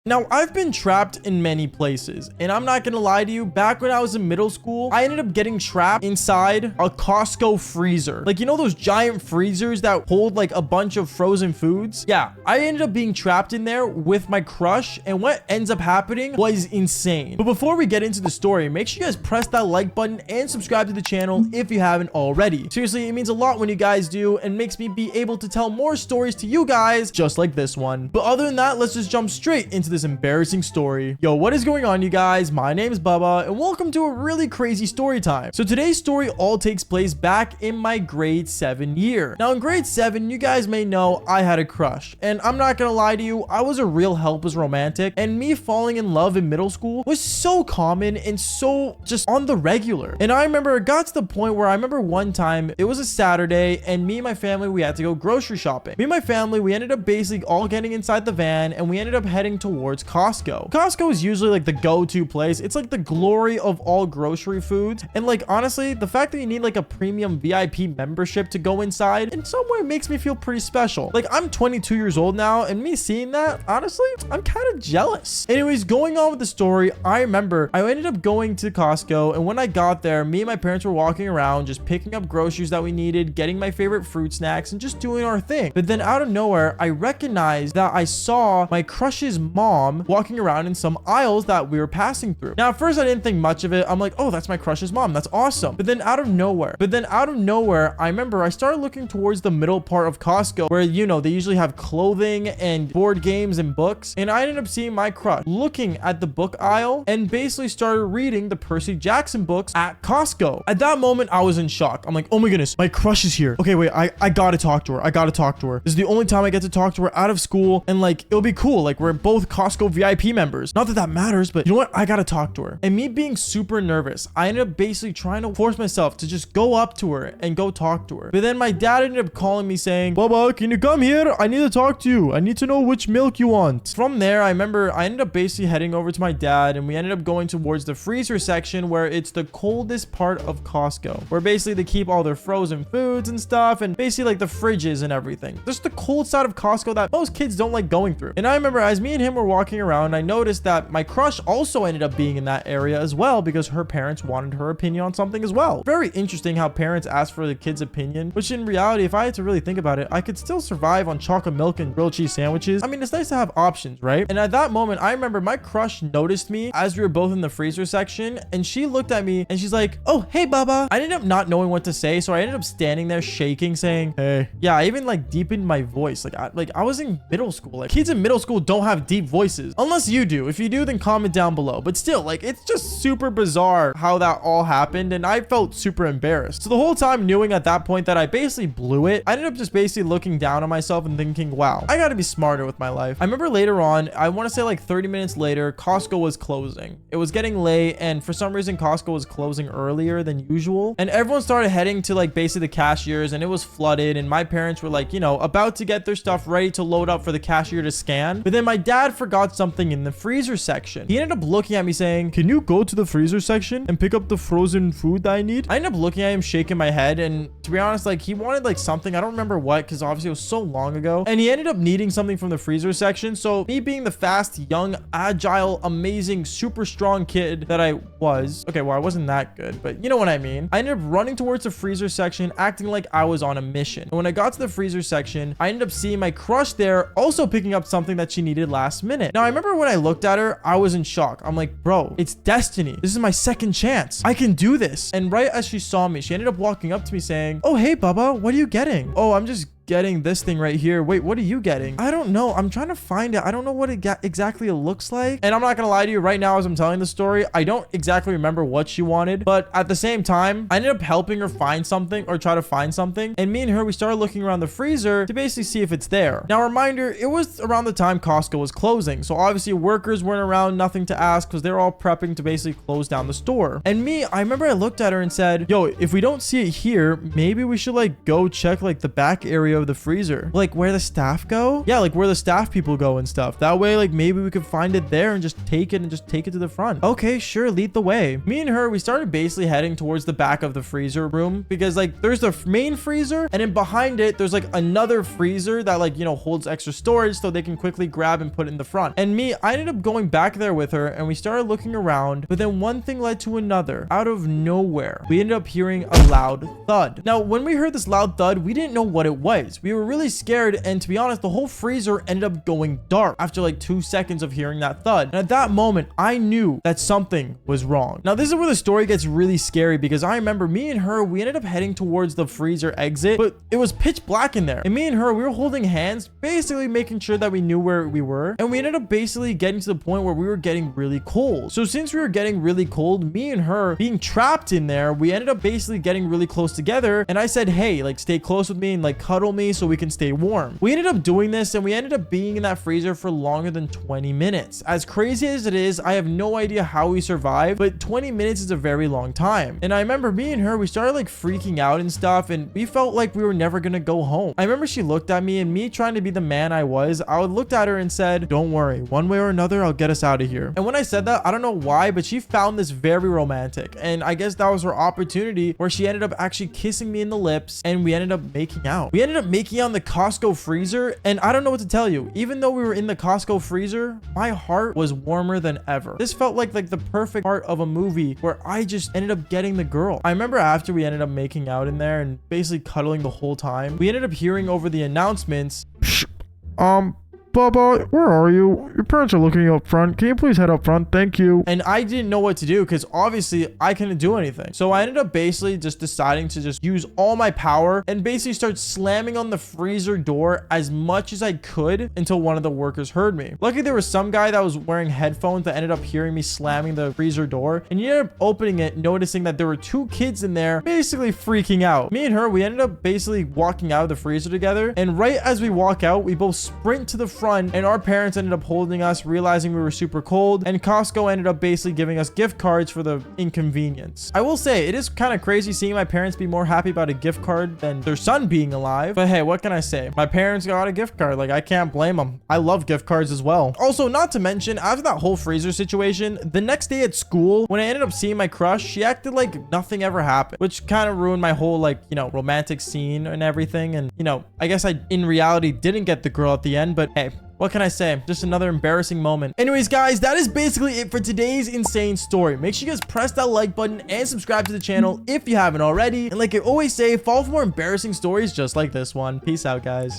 Now, I've been trapped in many places, and I'm not gonna lie to you, back when I was in middle school, I ended up getting trapped inside a Costco freezer. Like, you know those giant freezers that hold like a bunch of frozen foods? Yeah, I ended up being trapped in there with my crush, and what ends up happening was insane. But before we get into the story, make sure you guys press that like button and subscribe to the channel if you haven't already. Seriously, it means a lot when you guys do, and makes me be able to tell more stories to you guys just like this one. But other than that, let's just jump straight into this embarrassing story. Yo, what is going on, you guys? My name is Bubba, and welcome to a really crazy story time. So today's story all takes place back in my grade 7 year. Now in grade 7, you guys may know I had a crush, and I'm not gonna lie to you, I was a real helpless romantic, and me falling in love in middle school was so common and so just on the regular. And I remember it got to the point where I remember one time, it was a Saturday, and me and my family, we had to go grocery shopping. Me and my family, we ended up basically all getting inside the van, and we ended up heading towards Costco. Costco is usually like the go-to place. It's like the glory of all grocery foods. And like, honestly, the fact that you need like a premium VIP membership to go inside in some way makes me feel pretty special. Like, I'm 22 years old now, and me seeing that, honestly, I'm kind of jealous. Anyways, going on with the story, I remember I ended up going to Costco, and when I got there, me and my parents were walking around just picking up groceries that we needed, getting my favorite fruit snacks, and just doing our thing. But then out of nowhere, I recognized that I saw my crush's mom walking around in some aisles that we were passing through. Now, at first, I didn't think much of it. I'm like, oh, that's my crush's mom. That's awesome. But then out of nowhere, I remember I started looking towards the middle part of Costco where, you know, they usually have clothing and board games and books. And I ended up seeing my crush looking at the book aisle and basically started reading the Percy Jackson books at Costco. At that moment, I was in shock. I'm like, oh my goodness, my crush is here. Okay, wait, I gotta talk to her. I gotta talk to her. This is the only time I get to talk to her out of school. And like, it'll be cool. Like, we're both Costco VIP members. Not that that matters, but you know what? I gotta talk to her. And me being super nervous, I ended up basically trying to force myself to just go up to her and go talk to her. But then my dad ended up calling me saying, Bubba, can you come here? I need to talk to you. I need to know which milk you want. From there, I remember I ended up basically heading over to my dad, and we ended up going towards the freezer section where it's the coldest part of Costco, where basically they keep all their frozen foods and stuff, and basically like the fridges and everything. Just the cold side of Costco that most kids don't like going through. And I remember as me and him were walking around, I noticed that my crush also ended up being in that area as well because her parents wanted her opinion on something as well. Very interesting how parents ask for the kid's opinion, which in reality, if I had to really think about it, I could still survive on chocolate milk and grilled cheese sandwiches. I mean, it's nice to have options, right? And at that moment, I remember my crush noticed me as we were both in the freezer section, and she looked at me and she's like, oh, hey, Baba. I ended up not knowing what to say, so I ended up standing there shaking, saying, hey. Yeah, I even like deepened my voice. I was in middle school. Like, kids in middle school don't have deep voices unless you do. If you do, then comment down below. But still, like, it's just super bizarre how that all happened, and I felt super embarrassed. So the whole time, knowing at that point that I basically blew it, I ended up just basically looking down on myself and thinking, wow, I gotta be smarter with my life. I remember later on, I want to say like 30 minutes later, Costco was closing. It was getting late, and for some reason, Costco was closing earlier than usual, and everyone started heading to like basically the cashiers, and it was flooded, and my parents were like, you know, about to get their stuff ready to load up for the cashier to scan. But then my dad forgot something in the freezer section. He ended up looking at me saying, can you go to the freezer section and pick up the frozen food that I need? I ended up looking at him, shaking my head, and to be honest, like, he wanted like something, I don't remember what, because obviously it was so long ago, and he ended up needing something from the freezer section. So me being the fast, young, agile, amazing, super strong kid that I was, okay, well, I wasn't that good, but you know what I mean, I ended up running towards the freezer section, acting like I was on a mission. And when I got to the freezer section, I ended up seeing my crush there also picking up something that she needed last minute. Now, I remember when I looked at her, I was in shock. I'm like, bro, it's destiny. This is my second chance. I can do this. And right as she saw me, she ended up walking up to me saying, oh, hey, Bubba, what are you getting? Oh, I'm just getting this thing right here. Wait, what are you getting? I don't know. I'm trying to find it. I don't know what it exactly it looks like. And I'm not gonna lie to you right now as I'm telling the story, I don't exactly remember what she wanted, but at the same time, I ended up helping her find something or try to find something. And me and her, we started looking around the freezer to basically see if it's there. Now, reminder, it was around the time Costco was closing. So obviously workers weren't around, nothing to ask because they're all prepping to basically close down the store. And me, I remember I looked at her and said, yo, if we don't see it here, maybe we should like go check like the back area of the freezer. Like where the staff go? Yeah, like where the staff people go and stuff. That way, like maybe we could find it there and just take it to the front. Okay, sure, lead the way. Me and her, we started basically heading towards the back of the freezer room because like there's the main freezer and then behind it, there's like another freezer that like, you know, holds extra storage so they can quickly grab and put it in the front. And me, I ended up going back there with her and we started looking around, but then one thing led to another. Out of nowhere, we ended up hearing a loud thud. Now, when we heard this loud thud, we didn't know what it was. We were really scared, and to be honest, the whole freezer ended up going dark after like 2 seconds of hearing that thud. And at that moment, I knew that something was wrong. Now, this is where the story gets really scary because I remember me and her, we ended up heading towards the freezer exit, but it was pitch black in there. And me and her, we were holding hands, basically making sure that we knew where we were. And we ended up basically getting to the point where we were getting really cold. So since we were getting really cold, me and her being trapped in there, we ended up basically getting really close together. And I said, hey, like stay close with me and like cuddle me so we can stay warm. We ended up doing this and we ended up being in that freezer for longer than 20 minutes. As crazy as it is, I have no idea how we survived, but 20 minutes is a very long time. And I remember me and her, we started like freaking out and stuff, and we felt like we were never gonna go home. I remember she looked at me, and me trying to be the man I was, I looked at her and said, don't worry, one way or another, I'll get us out of here. And when I said that, I don't know why, but she found this very romantic. And I guess that was her opportunity where she ended up actually kissing me in the lips and we ended up making out. We ended up making out in the Costco freezer, and I don't know what to tell you. Even though we were in the Costco freezer, my heart was warmer than ever. This felt like the perfect part of a movie where I just ended up getting the girl. I remember after we ended up making out in there and basically cuddling the whole time, we ended up hearing over the announcements, Bubba, where are you? Your parents are looking up front. Can you please head up front? Thank you. And I didn't know what to do because obviously I couldn't do anything. So I ended up basically just deciding to just use all my power and basically start slamming on the freezer door as much as I could until one of the workers heard me. Luckily, there was some guy that was wearing headphones that ended up hearing me slamming the freezer door, and he ended up opening it, noticing that there were 2 kids in there basically freaking out. Me and her, we ended up basically walking out of the freezer together, and right as we walk out, we both sprint to the front, and our parents ended up holding us, realizing we were super cold, and Costco ended up basically giving us gift cards for the inconvenience. I will say, it is kind of crazy seeing my parents be more happy about a gift card than their son being alive, but hey, what can I say? My parents got a gift card, like I can't blame them. I love gift cards as well. Also, not to mention, after that whole freezer situation, the next day at school, when I ended up seeing my crush, she acted like nothing ever happened, which kind of ruined my whole, like, you know, romantic scene and everything. And, you know, I guess I, in reality, didn't get the girl at the end, but hey, what can I say? Just another embarrassing moment. Anyways, guys, that is basically it for today's insane story. Make sure you guys press that like button and subscribe to the channel if you haven't already. And like I always say, follow for more embarrassing stories just like this one. Peace out, guys.